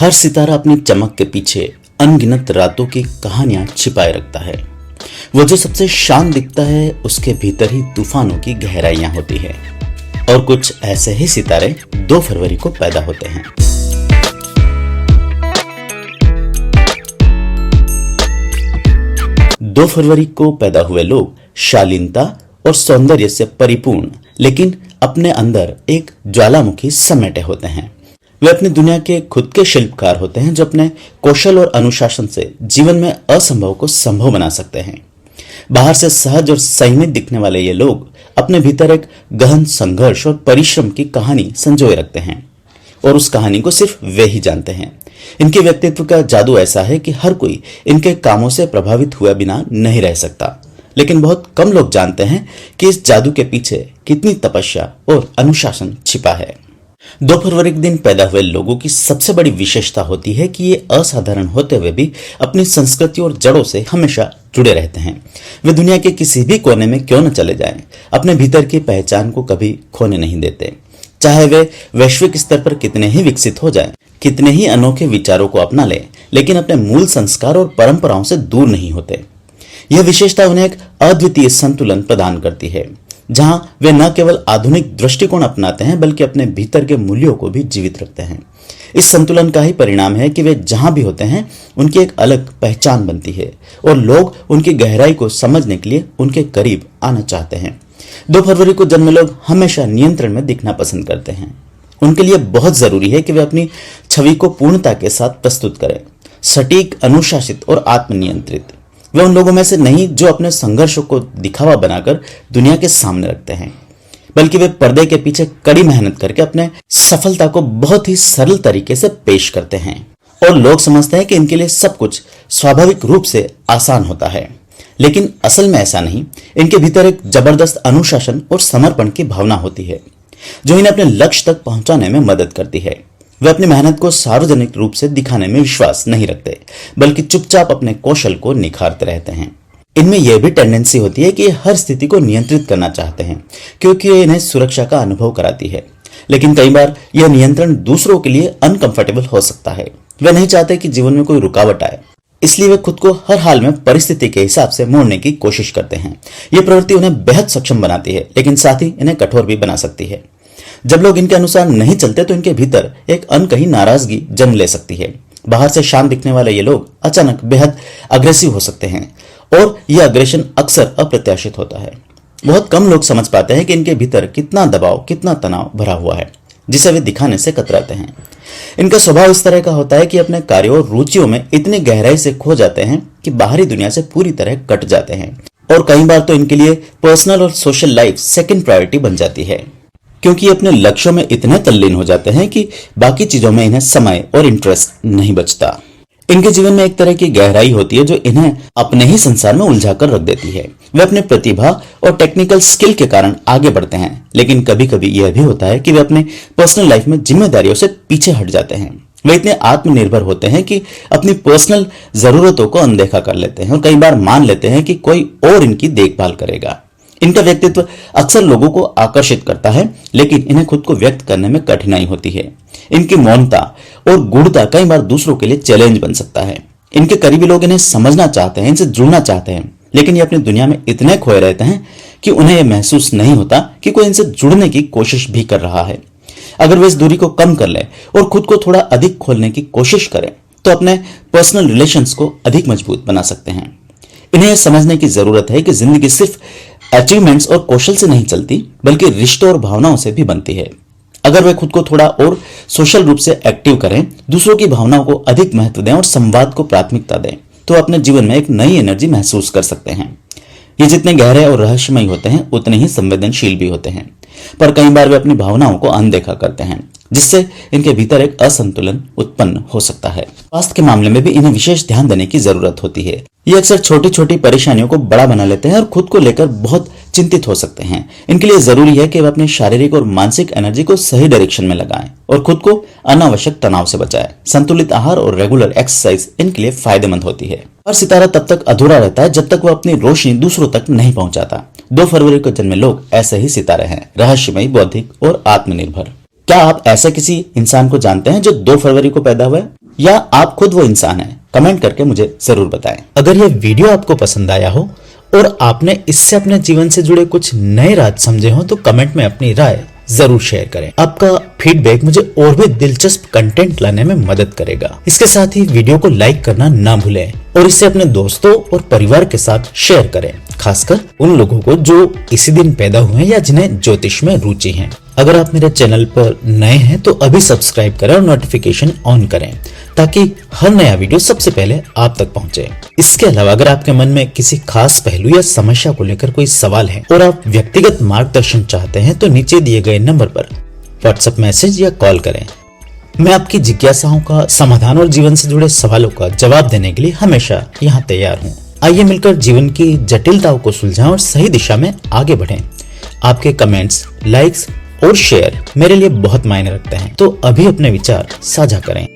हर सितारा अपनी चमक के पीछे अनगिनत रातों की कहानियां छिपाए रखता है। वो जो सबसे शांत दिखता है उसके भीतर ही तूफानों की गहराइयां होती है। और कुछ ऐसे ही सितारे 2 फरवरी को पैदा होते हैं। दो फरवरी को पैदा हुए लोग शालीनता और सौंदर्य से परिपूर्ण लेकिन अपने अंदर एक ज्वालामुखी समेटे होते हैं। वे अपनी दुनिया के खुद के शिल्पकार होते हैं जो अपने कौशल और अनुशासन से जीवन में असंभव को संभव बना सकते हैं। बाहर से सहज और संयमित दिखने वाले ये लोग अपने भीतर एक गहन संघर्ष और परिश्रम की कहानी संजोए रखते हैं और उस कहानी को सिर्फ वे ही जानते हैं। इनके व्यक्तित्व का जादू ऐसा है कि हर कोई इनके कामों से प्रभावित हुए बिना नहीं रह सकता, लेकिन बहुत कम लोग जानते हैं कि इस जादू के पीछे कितनी तपस्या और अनुशासन छिपा है। 2 फरवरी के दिन पैदा हुए लोगों की सबसे बड़ी विशेषता होती है कि ये असाधारण होते हुए भी अपनी संस्कृति और जड़ों से हमेशा जुड़े रहते हैं। वे दुनिया के किसी भी कोने में क्यों न चले जाएं, अपने भीतर की पहचान को कभी खोने नहीं देते। चाहे वे वैश्विक स्तर पर कितने ही विकसित हो जाएं, कितने ही अनोखे विचारों को अपना लें, लेकिन अपने मूल संस्कार और परंपराओं से दूर नहीं होते। यह विशेषता उन्हें एक अद्वितीय संतुलन प्रदान करती है, जहां वे न केवल आधुनिक दृष्टिकोण अपनाते हैं बल्कि अपने भीतर के मूल्यों को भी जीवित रखते हैं। इस संतुलन का ही परिणाम है कि वे जहां भी होते हैं उनकी एक अलग पहचान बनती है और लोग उनकी गहराई को समझने के लिए उनके करीब आना चाहते हैं। 2 फरवरी को जन्मे लोग हमेशा नियंत्रण में दिखना पसंद करते हैं। उनके लिए बहुत जरूरी है कि वे अपनी छवि को पूर्णता के साथ प्रस्तुत करें, सटीक, अनुशासित और आत्मनियंत्रित। वे उन लोगों में से नहीं जो अपने संघर्षों को दिखावा बनाकर दुनिया के सामने रखते हैं, बल्कि वे पर्दे के पीछे कड़ी मेहनत करके अपने सफलता को बहुत ही सरल तरीके से पेश करते हैं और लोग समझते हैं कि इनके लिए सब कुछ स्वाभाविक रूप से आसान होता है, लेकिन असल में ऐसा नहीं। इनके भीतर एक जबरदस्त अनुशासन और समर्पण की भावना होती है जो इन्हें अपने लक्ष्य तक पहुंचाने में मदद करती है। वे अपनी मेहनत को सार्वजनिक रूप से दिखाने में विश्वास नहीं रखते, बल्कि चुपचाप अपने कौशल को निखारते रहते हैं। इनमें यह भी टेंडेंसी होती है कि हर स्थिति को नियंत्रित करना चाहते हैं क्योंकि ये इन्हें सुरक्षा का अनुभव कराती है, लेकिन कई बार यह नियंत्रण दूसरों के लिए अनकंफर्टेबल हो सकता है। वे नहीं चाहते कि जीवन में कोई रुकावट आए, इसलिए वे खुद को हर हाल में परिस्थिति के हिसाब से मोड़ने की कोशिश करते हैं। यह प्रवृत्ति उन्हें बेहद सक्षम बनाती है, लेकिन साथ ही इन्हें कठोर भी बना सकती है। जब लोग इनके अनुसार नहीं चलते तो इनके भीतर एक अनकही नाराजगी जन्म ले सकती है। बाहर से शांत दिखने वाले ये लोग अचानक बेहद अग्रेसिव हो सकते हैं और यह अग्रेशन अक्सर अप्रत्याशित होता है। बहुत कम लोग समझ पाते हैं कि इनके भीतर कितना दबाव, कितना तनाव भरा हुआ है, जिसे वे दिखाने से कतराते हैं। इनका स्वभाव इस तरह का होता है कि अपने कार्यों और रुचियों में इतनी गहराई से खो जाते हैं कि बाहरी दुनिया से पूरी तरह कट जाते हैं और कई बार तो इनके लिए पर्सनल और सोशल लाइफ सेकंड प्रायोरिटी बन जाती है, क्योंकि अपने लक्ष्यों में इतने तल्लीन हो जाते हैं कि बाकी चीजों में इन्हें समय और इंटरेस्ट नहीं बचता। इनके जीवन में एक तरह की गहराई होती है जो इन्हें अपने ही संसार में उलझा कर रख देती है। वे अपने प्रतिभा और टेक्निकल स्किल के कारण आगे बढ़ते हैं, लेकिन कभी कभी यह भी होता है कि वे अपने पर्सनल लाइफ में जिम्मेदारियों से पीछे हट जाते हैं। वे इतने आत्मनिर्भर होते हैं कि अपनी पर्सनल जरूरतों को अनदेखा कर लेते हैं और कई बार मान लेते हैं कि कोई और इनकी देखभाल करेगा। इनका व्यक्तित्व अक्सर लोगों को आकर्षित करता है, लेकिन इन्हें खुद को व्यक्त करने में कठिनाई होती है। इनकी मौनता और गूढ़ता कई बार दूसरों के लिए चैलेंज बन सकता है। इनके करीबी लोग इन्हें समझना चाहते हैं, इनसे जुड़ना चाहते हैं, लेकिन ये अपनी दुनिया में इतने खोए रहते हैं कि उन्हें यह महसूस नहीं होता कि कोई इनसे जुड़ने की कोशिश भी कर रहा है। अगर वे इस दूरी को कम कर लें और खुद को थोड़ा अधिक खोलने की कोशिश करें तो अपने पर्सनल रिलेशंस को अधिक मजबूत बना सकते हैं। इन्हें यह समझने की जरूरत है कि जिंदगी सिर्फ अचीवमेंट्स और कौशल से नहीं चलती, बल्कि रिश्तों और भावनाओं से भी बनती है। अगर वे खुद को थोड़ा और सोशल रूप से एक्टिव करें, दूसरों की भावनाओं को अधिक महत्व दें और संवाद को प्राथमिकता दें, तो अपने जीवन में एक नई एनर्जी महसूस कर सकते हैं। ये जितने गहरे और रहस्यमयी होते हैं उतने ही संवेदनशील भी होते हैं, पर कई बार वे अपनी भावनाओं को अनदेखा करते हैं, जिससे इनके भीतर एक असंतुलन उत्पन्न हो सकता है। स्वास्थ्य के मामले में भी इन्हें विशेष ध्यान देने की जरूरत होती है। ये अक्सर छोटी छोटी परेशानियों को बड़ा बना लेते हैं और खुद को लेकर बहुत चिंतित हो सकते हैं। इनके लिए जरूरी है कि वे अपनी शारीरिक और मानसिक एनर्जी को सही डायरेक्शन में लगाएं और खुद को अनावश्यक तनाव से बचाएं। संतुलित आहार और रेगुलर एक्सरसाइज इनके लिए फायदेमंद होती है। हर सितारा तब तक अधूरा रहता है जब तक वह अपनी रोशनी दूसरों तक नहीं पहुंचाता। 2 फरवरी को जन्मे लोग ऐसे ही सितारे हैं, रहस्यमयी, बौद्धिक और आत्मनिर्भर। क्या आप ऐसे किसी इंसान को जानते हैं जो 2 फरवरी को पैदा हुआ है? या आप खुद वो इंसान हैं? कमेंट करके मुझे जरूर बताएं। अगर ये वीडियो आपको पसंद आया हो और आपने इससे अपने जीवन से जुड़े कुछ नए राज समझे हो तो कमेंट में अपनी राय जरूर शेयर करें। आपका फीडबैक मुझे और भी दिलचस्प कंटेंट लाने में मदद करेगा। इसके साथ ही वीडियो को लाइक करना ना भूलें और इसे अपने दोस्तों और परिवार के साथ शेयर करें, खासकर उन लोगों को जो इसी दिन पैदा हुए हैं या जिन्हें ज्योतिष में रुचि है। अगर आप मेरे चैनल पर नए हैं तो अभी सब्सक्राइब करें और नोटिफिकेशन ऑन करें ताकि हर नया वीडियो सबसे पहले आप तक पहुंचे। इसके अलावा अगर आपके मन में किसी खास पहलू या समस्या को लेकर कोई सवाल है और आप व्यक्तिगत मार्गदर्शन चाहते हैं तो नीचे दिए गए नंबर पर व्हाट्सएप मैसेज या कॉल करें। मैं आपकी जिज्ञासाओं का समाधान और जीवन से जुड़े सवालों का जवाब देने के लिए हमेशा यहाँ तैयार हूँ। आइए मिलकर जीवन की जटिलताओं को सुलझाएं और सही दिशा में आगे बढ़ें। आपके कमेंट्स, लाइक्स और शेयर मेरे लिए बहुत मायने रखते हैं, तो अभी अपने विचार साझा करें।